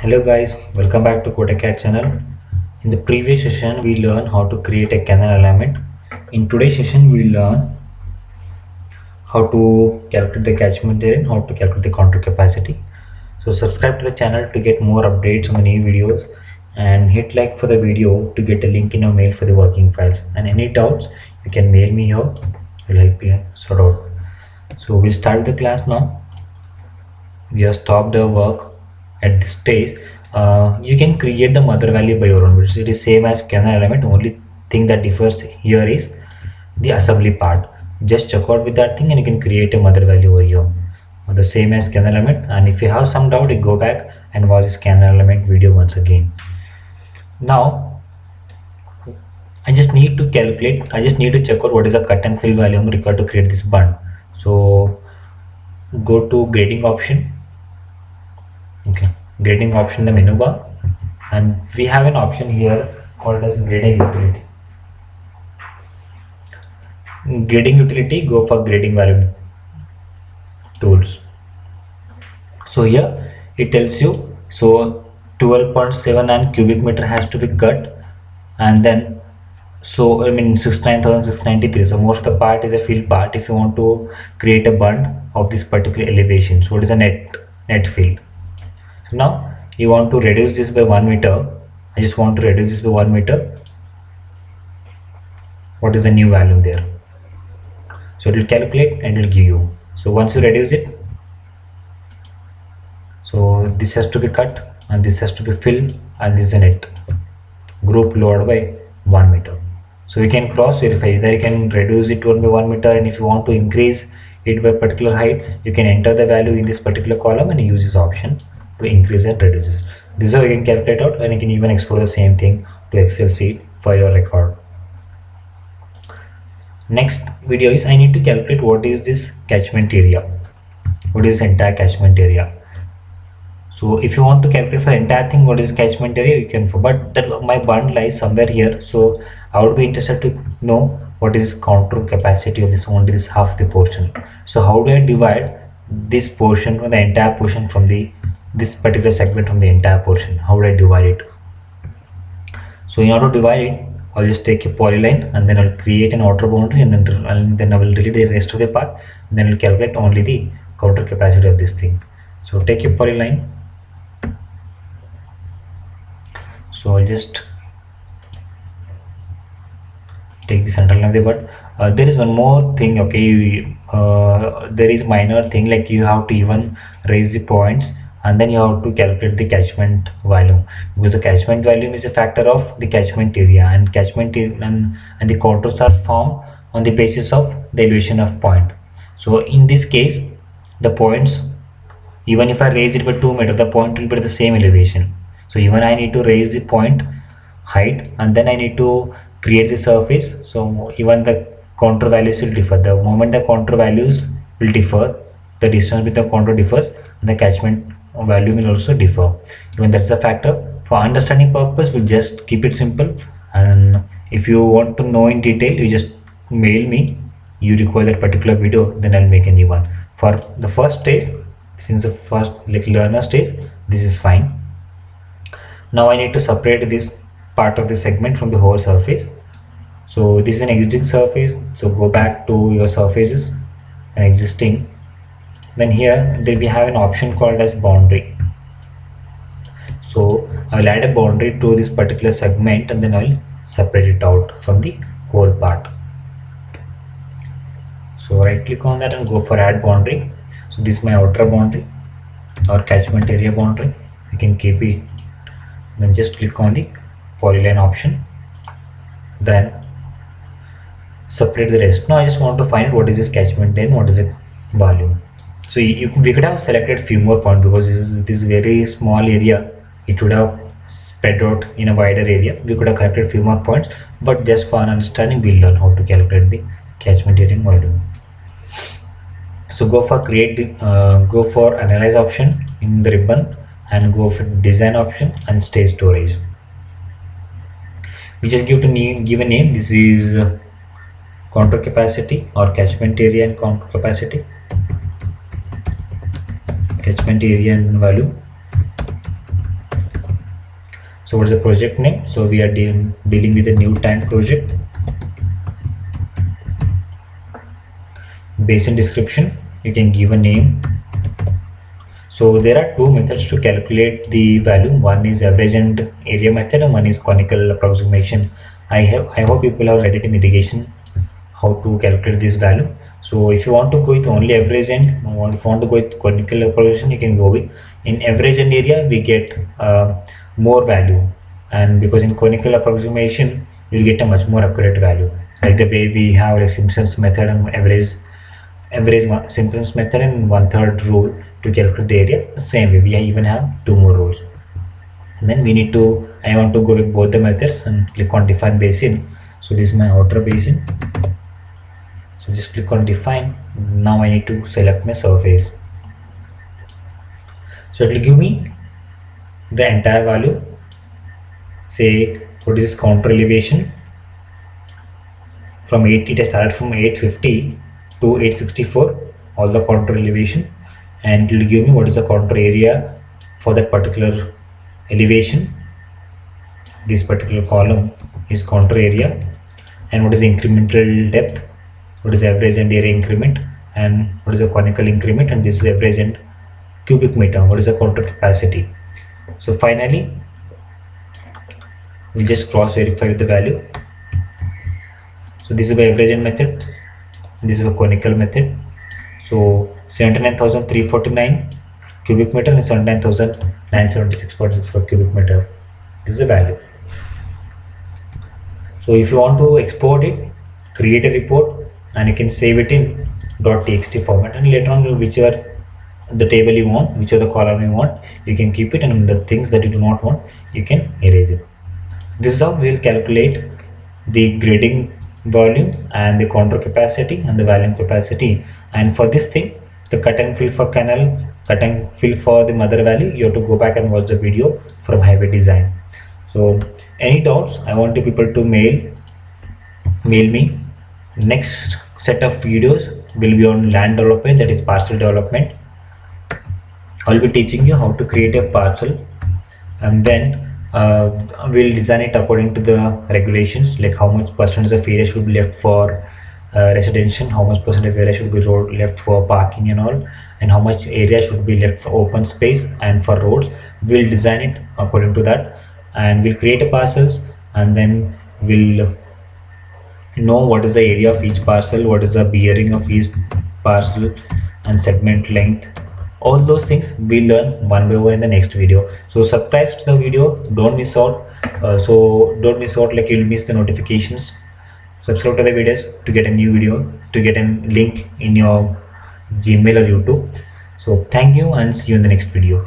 Hello guys, welcome back to CodeCat channel. In the previous session we learned how to create a canal alignment. In today's session we learn how to calculate the catchment area and how to calculate the contour capacity. So subscribe to the channel to get more updates on the new videos and hit like for the video to get a link in your mail for the working files. And any doubts you can mail me here. Will help you sort out. So we'll start the class now. We have stopped the work at this stage. You can create the mother value by your own, which it is same as canal element. Only thing that differs here is the assembly part. Just check out with that thing and you can create a mother value over here, the same as canal element. And if you have some doubt, you go back and watch this canal element video once again. Now I just need to check out what is the cut and fill volume required to create this bund. So go to grading option. Okay, grading option, the menu bar, and we have an option here called as grading utility. Grading utility, go for grading value tools. So here it tells you, so 12.79 cubic meter has to be cut, and then so I mean 69,693. So most of the part is a fill part if you want to create a bund of this particular elevation. So what is the net fill? So now you want to reduce this by 1 meter. I just want to reduce this by 1 meter. What is the new value there? So it will calculate and it will give you. So once you reduce it, so this has to be cut and this has to be filled, and this is the net group lowered by 1 meter. So you can cross verify, either you can reduce it by 1 meter, and if you want to increase it by particular height, you can enter the value in this particular column and use this option to increase and reduce this. This is how you can calculate out, and you can even export the same thing to Excel sheet for your record. Next video is I need to calculate what is this catchment area, what is entire catchment area. So if you want to calculate for entire thing what is catchment area, you can, but that my bund lies somewhere here, so I would be interested to know what is contour capacity of this, only this half the portion. So how do I divide this portion from the entire portion from this particular segment from the entire portion? How would I divide it? So in order to divide it, I'll just take a polyline and then I'll create an outer boundary, and then I will delete the rest of the part, and then I'll calculate only the contour capacity of this thing. So take a polyline. So I'll just take the center line of the but there is one more thing. Okay, there is minor thing, like you have to even raise the points and then you have to calculate the catchment volume, because the catchment volume is a factor of the catchment area, and catchment and the contours are formed on the basis of the elevation of point. So in this case the points, even if I raise it by 2 meters, the point will be at the same elevation. So even I need to raise the point height and then I need to create the surface. So even the contour values will differ. The moment the contour values will differ, the distance with the contour differs, and the catchment value will also differ. Even that's a factor. For understanding purpose, we just keep it simple. And if you want to know in detail, you just mail me. You require that particular video, then I'll make a new one. For the first stage, since the first like learner stage, this is fine. Now I need to separate this part of the segment from the whole surface. So this is an existing surface, so go back to your surfaces and existing. Then here we have an option called as boundary. So I will add a boundary to this particular segment and then I will separate it out from the whole part. So right click on that and go for add boundary. So this is my outer boundary or catchment area boundary. You can keep it. Then just click on the polyline option, then separate the rest. Now I just want to find what is this catchment and what is the volume. So we could have selected few more points, because this very small area, it would have spread out in a wider area. We could have calculated few more points, but just for an understanding we'll learn how to calculate the catchment area and volume. So go for analyze option in the ribbon and go for design option and stage storage. We just give a name. This is contour capacity or catchment area and contour capacity, catchment area and value. So what is the project name? So we are dealing with a new tank project. Basin description, you can give a name. So there are two methods to calculate the value. One is average and area method, and one is conical approximation. I hope people have read it in irrigation how to calculate this value. So if you want to go with only average and if you want to go with conical approximation, you can go with in average and area we get more value, and because in conical approximation you'll get a much more accurate value, like the way we have like Simpson's method and Simpson's method and 1/3 rule to calculate the area. The same way we even have two more rules. And then we need to, I want to go with both the methods and click on define basin. So this is my outer basin. So just click on define. Now I need to select my surface. So it will give me the entire value. Say what is this counter elevation from 8, it has started from 850 to 864, all the counter elevation, and it will give me what is the counter area for that particular elevation. This particular column is counter area, and what is the incremental depth, what is the average and area increment, and what is the conical increment, and this is average and cubic meter, what is the counter capacity. So finally we just cross verify with the value. So this is the average and method, this is a conical method. So 79,349 cubic meter and 79,976.64 cubic meter. This is the value. So if you want to export it, create a report and you can save it in .txt format, and later on whichever the table you want, whichever the column you want, you can keep it, and the things that you do not want, you can erase it. This is how we will calculate the grading volume and the contour capacity and the volume capacity. And for this thing, the cut and fill for canal, cut and fill for the mother valley, you have to go back and watch the video from highway design. So any doubts, I want the people to mail me. Next set of videos will be on land development, that is parcel development. I'll be teaching you how to create a parcel, and then we'll design it according to the regulations, like how much percentage of area should be left for residential, how much percentage of area should be left for parking and all, and how much area should be left for open space and for roads. We'll design it according to that, and we'll create a parcels, and then we'll know what is the area of each parcel, what is the bearing of each parcel, and segment length. All those things we learn one by one in the next video. So subscribe to the video, don't miss out. Like you'll miss the notifications. Subscribe to the videos to get a new video, to get a link in your Gmail or YouTube. So thank you and see you in the next video.